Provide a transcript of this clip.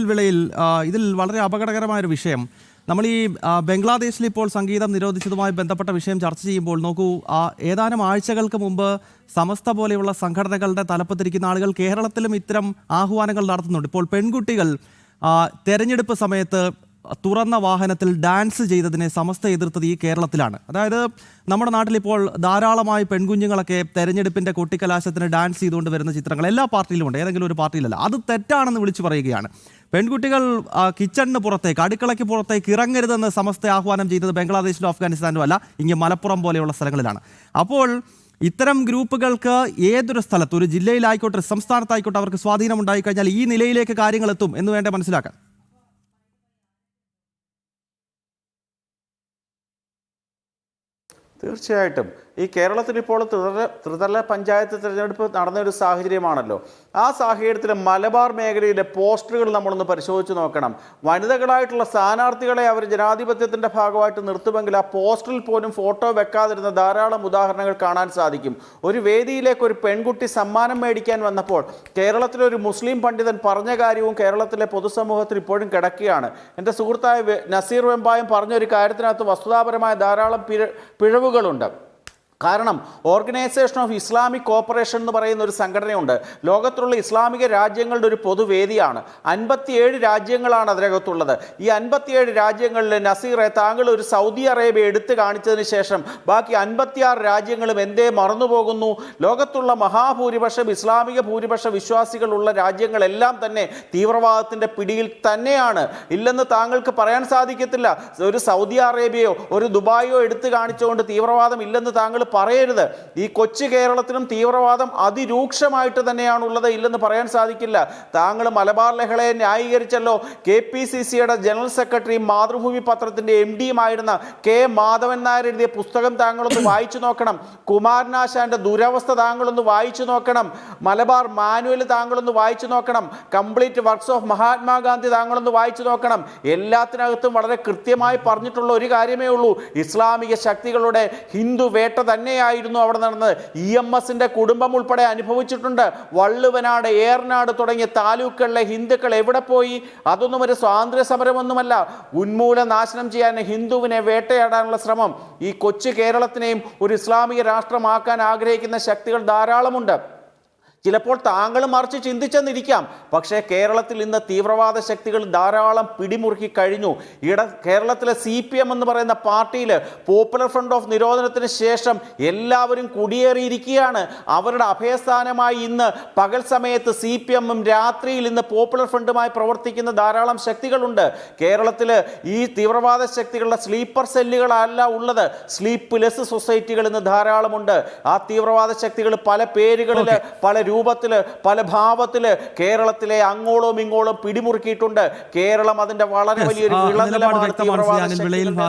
വിളയിൽ ഇതിൽ വളരെ അപകടകരമായൊരു വിഷയം നമ്മൾ ഈ ബംഗ്ലാദേശിൽ ഇപ്പോൾ സംഗീതം നിരോധിച്ചതുമായി ബന്ധപ്പെട്ട വിഷയം ചർച്ച ചെയ്യുമ്പോൾ നോക്കൂ, ഏതാനും ആഴ്ചകൾക്ക് മുമ്പ് സമസ്ത പോലെയുള്ള സംഘടനകളുടെ തലപ്പത്തിരിക്കുന്ന ആളുകൾ കേരളത്തിലും ഇത്തരം ആഹ്വാനങ്ങൾ നടത്തുന്നുണ്ട്. ഇപ്പോൾ പെൺകുട്ടികൾ തെരഞ്ഞെടുപ്പ് സമയത്ത് തുറന്ന വാഹനത്തിൽ ഡാൻസ് ചെയ്തതിനെ സമസ്ത എതിർത്തത് ഈ കേരളത്തിലാണ്. അതായത് നമ്മുടെ നാട്ടിലിപ്പോൾ ധാരാളമായി പെൺകുഞ്ഞുങ്ങളൊക്കെ തെരഞ്ഞെടുപ്പിൻ്റെ കൊട്ടിക്കലാശത്തിന് ഡാൻസ് ചെയ്തുകൊണ്ട് വരുന്ന ചിത്രങ്ങൾ എല്ലാ പാർട്ടിയിലുമുണ്ട്, ഏതെങ്കിലും ഒരു പാർട്ടിയിലല്ല. അത് തെറ്റാണെന്ന് വിളിച്ചു പറയുകയാണ്. പെൺകുട്ടികൾ കിച്ചണിന് പുറത്തേക്ക്, അടുക്കളയ്ക്ക് പുറത്തേക്ക് ഇറങ്ങരുതെന്ന് സമസ്ത ആഹ്വാനം ചെയ്തത് ബംഗ്ലാദേശിലും അഫ്ഗാനിസ്ഥാനിലും അല്ല, ഇങ്ങനെ മലപ്പുറം പോലെയുള്ള സ്ഥലങ്ങളിലാണ്. അപ്പോൾ ഇത്തരം ഗ്രൂപ്പുകൾക്ക് ഏതൊരു സ്ഥലത്ത്, ഒരു ജില്ലയിലായിക്കോട്ടെ സംസ്ഥാനത്തായിക്കോട്ടെ, അവർക്ക് സ്വാധീനം ഉണ്ടായിക്കഴിഞ്ഞാൽ ഈ നിലയിലേക്ക് കാര്യങ്ങൾ എത്തും എന്ന് വേണ്ട മനസ്സിലാക്കാൻ. തീർച്ചയായിട്ടും ഈ കേരളത്തിൽ ഇപ്പോൾ ത്രിതല പഞ്ചായത്ത് തിരഞ്ഞെടുപ്പ് നടന്നൊരു സാഹചര്യമാണല്ലോ. ആ സാഹചര്യത്തിൽ മലബാർ മേഖലയിലെ പോസ്റ്ററുകൾ നമ്മളൊന്ന് പരിശോധിച്ച് നോക്കണം. വനിതകളായിട്ടുള്ള സ്ഥാനാർത്ഥികളെ അവർ ജനാധിപത്യത്തിൻ്റെ ഭാഗമായിട്ട് നിർത്തുമെങ്കിൽ ആ പോസ്റ്ററിൽ പോലും ഫോട്ടോ വെക്കാതിരുന്ന ധാരാളം ഉദാഹരണങ്ങൾ കാണാൻ സാധിക്കും. ഒരു വേദിയിലേക്ക് ഒരു പെൺകുട്ടി സമ്മാനം മേടിക്കാൻ വന്നപ്പോൾ കേരളത്തിലൊരു മുസ്ലിം പണ്ഡിതൻ പറഞ്ഞ കാര്യവും കേരളത്തിലെ പൊതുസമൂഹത്തിൽ ഇപ്പോഴും കിടക്കുകയാണ്. എൻ്റെ സുഹൃത്തായ നസീർ വെമ്പായം പറഞ്ഞൊരു കാര്യത്തിനകത്ത് വസ്തുതാപരമായ ധാരാളം പിഴവുകളുണ്ട്. കാരണം ഓർഗനൈസേഷൻ ഓഫ് ഇസ്ലാമിക് കോപ്പറേഷൻ എന്ന് പറയുന്ന ഒരു സംഘടനയുണ്ട്. ലോകത്തിലുള്ള ഇസ്ലാമിക രാജ്യങ്ങളുടെ ഒരു പൊതുവേദിയാണ്. 57 രാജ്യങ്ങളാണ് അതിനകത്തുള്ളത്. ഈ 57 രാജ്യങ്ങളിൽ നസീറെ, താങ്കൾ ഒരു സൗദി അറേബ്യ എടുത്തു കാണിച്ചതിന് ശേഷം ബാക്കി 56 രാജ്യങ്ങളും എന്തേ മറന്നുപോകുന്നു? ലോകത്തുള്ള മഹാഭൂരിപക്ഷം ഇസ്ലാമിക ഭൂരിപക്ഷ വിശ്വാസികളുള്ള രാജ്യങ്ങളെല്ലാം തന്നെ തീവ്രവാദത്തിൻ്റെ പിടിയിൽ തന്നെയാണ്. ഇല്ലെന്ന് താങ്കൾക്ക് പറയാൻ സാധിക്കത്തില്ല. ഒരു സൗദി അറേബ്യയോ ഒരു ദുബായോ എടുത്തു കാണിച്ചുകൊണ്ട് തീവ്രവാദം ഇല്ലെന്ന് താങ്കൾ പറയരുത്. ഈ കൊച്ചു കേരളത്തിലും തീവ്രവാദം അതിരൂക്ഷമായിട്ട് തന്നെയാണുള്ളത്, ഇല്ലെന്ന് പറയാൻ സാധിക്കില്ല. താങ്കൾ മലബാർ ലഹളയെ ന്യായീകരിച്ചല്ലോ. KPCCയുടെ ജനറൽ സെക്രട്ടറിയും മാതൃഭൂമി പത്രത്തിൻ്റെ MDയുമായിരുന്ന K മാധവൻ നായർ എഴുതിയ പുസ്തകം താങ്കളൊന്ന് വായിച്ചു നോക്കണം. കുമാരനാശാന്റെ ദുരവസ്ഥ താങ്കളൊന്ന് വായിച്ചു നോക്കണം. മലബാർ മാനുവൽ താങ്കളൊന്ന് വായിച്ചു നോക്കണം. കംപ്ലീറ്റ് വർക്ക്സ് ഓഫ് മഹാത്മാഗാന്ധി താങ്കളൊന്ന് വായിച്ചു നോക്കണം. എല്ലാത്തിനകത്തും വളരെ കൃത്യമായി പറഞ്ഞിട്ടുള്ള ഒരു കാര്യമേ ഉള്ളൂ, ഇസ്ലാമിക ശക്തികളുടെ ഹിന്ദു വേട്ട തന്നെയായിരുന്നു അവിടെ നടന്നത്. EMSന്റെ കുടുംബം ഉൾപ്പെടെ അനുഭവിച്ചിട്ടുണ്ട്. വള്ളുവനാട്, ഏറനാട് തുടങ്ങിയ താലൂക്കുകളിലെ ഹിന്ദുക്കൾ എവിടെ പോയി? അതൊന്നും ഒരു സ്വാതന്ത്ര്യ സമരമൊന്നുമല്ല. ഉന്മൂലനാശനം ചെയ്യാൻ ഹിന്ദുവിനെ വേട്ടയാടാനുള്ള ശ്രമം ഈ കൊച്ചു കേരളത്തിനെയും ഒരു ഇസ്ലാമിക രാഷ്ട്രമാക്കാൻ ആഗ്രഹിക്കുന്ന ശക്തികൾ ധാരാളമുണ്ട്. ചിലപ്പോൾ താങ്കൾ മറിച്ച് ചിന്തിച്ചെന്നിരിക്കാം. പക്ഷേ കേരളത്തിൽ ഇന്ന് തീവ്രവാദ ശക്തികൾ ധാരാളം പിടിമുറുക്കി കഴിഞ്ഞു. കേരളത്തിലെ CPM എന്ന് പറയുന്ന പാർട്ടിയിൽ പോപ്പുലർ ഫ്രണ്ട് ഓഫ് നിരോധനത്തിന് ശേഷം എല്ലാവരും കുടിയേറിയിരിക്കുകയാണ്. അവരുടെ അഭയസ്ഥാനമായി ഇന്ന് പകൽ സമയത്ത് CPMഉം രാത്രിയിൽ ഇന്ന് പോപ്പുലർ ഫ്രണ്ടുമായി പ്രവർത്തിക്കുന്ന ധാരാളം ശക്തികളുണ്ട്. കേരളത്തിൽ ഈ തീവ്രവാദ ശക്തികളുടെ സ്ലീപ്പർ സെല്ലുകളല്ല ഉള്ളത്, സ്ലീപ്പ്ലെസ് സൊസൈറ്റികൾ ഇന്ന് ധാരാളമുണ്ട്. ആ തീവ്രവാദ ശക്തികൾ പല പേരുകളിൽ, പല രൂപത്തില്, പല ഭാവത്തില് കേരളത്തിലെ അങ്ങോളം ഇങ്ങോളം പിടിമുറുക്കിയിട്ടുണ്ട്. കേരളം അതിന്റെ വളരെ വലിയൊരു വിളനിലമാണ് തീവ്രവാദ ശക്തികളുടെ.